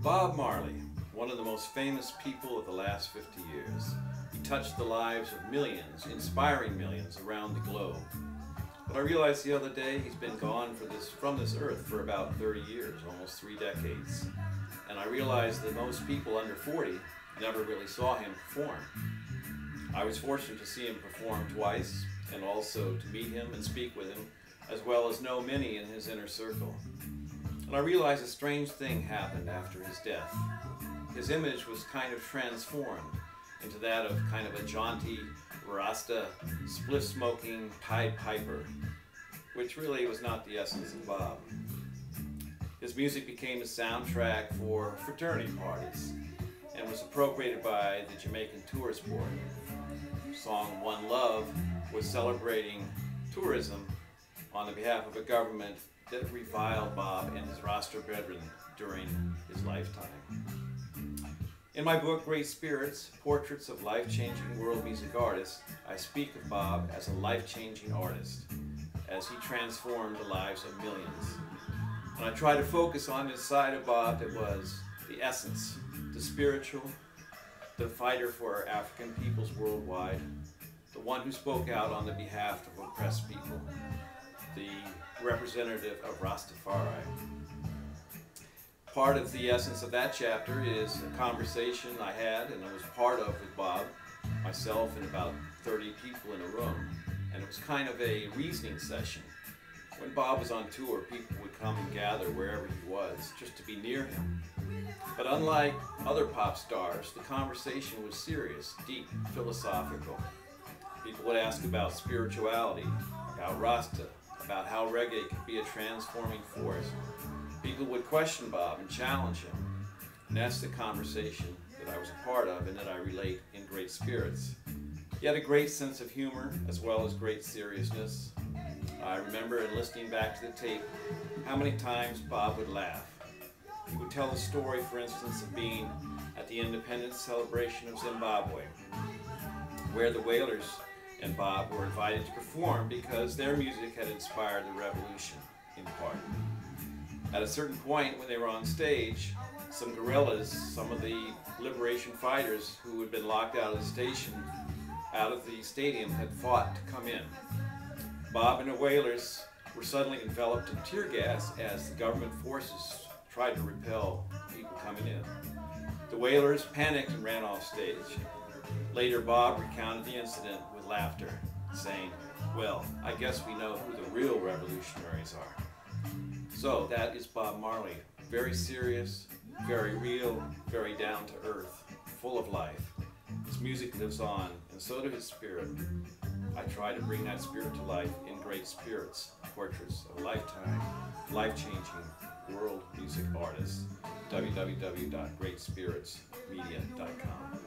Bob Marley, one of the most famous people of the last 50 years. He touched the lives of millions, inspiring millions around the globe. But I realized the other day he's been gone from this earth for about 30 years, almost 3 decades. And I realized that most people under 40 never really saw him perform. I was fortunate to see him perform twice and also to meet him and speak with him, as well as know many in his inner circle. And I realized a strange thing happened after his death. His image was kind of transformed into that of kind of a jaunty, Rasta, spliff-smoking Pied Piper, which really was not the essence of Bob. His music became a soundtrack for fraternity parties and was appropriated by the Jamaican Tourist Board. Song One Love was celebrating tourism on the behalf of a government that reviled Bob and his Rasta brethren during his lifetime. In my book, Great Spirits, Portraits of Life-Changing World Music Artists, I speak of Bob as a life-changing artist, as he transformed the lives of millions. And I try to focus on this side of Bob that was the essence, the spiritual, the fighter for African peoples worldwide, the one who spoke out on the behalf of oppressed people, the representative of Rastafari. Part of the essence of that chapter is a conversation I had and I was part of with Bob, myself and about 30 people in a room. And it was kind of a reasoning session. When Bob was on tour, people would come and gather wherever he was just to be near him. But unlike other pop stars, the conversation was serious, deep, philosophical. People would ask about spirituality, about Rasta, about how reggae could be a transforming force. People would question Bob and challenge him. And that's the conversation that I was a part of and that I relate in Great Spirits. He had a great sense of humor as well as great seriousness. I remember in listening back to the tape how many times Bob would laugh. He would tell a story, for instance, of being at the independence celebration of Zimbabwe, where the Wailers and Bob were invited to perform because their music had inspired the revolution, in part. At a certain point when they were on stage, some guerrillas, some of the liberation fighters who had been locked out of the stadium had fought to come in. Bob and the Wailers were suddenly enveloped in tear gas as the government forces tried to repel people coming in. The Wailers panicked and ran off stage. Later, Bob recounted the incident with laughter, saying, "Well, I guess we know who the real revolutionaries are." So that is Bob Marley. Very serious, very real, very down to earth, full of life. His music lives on, and so does his spirit. I try to bring that spirit to life in Great Spirits, Portraits of Lifetime, Life-Changing World Music Artists, www.greatspiritsmedia.com.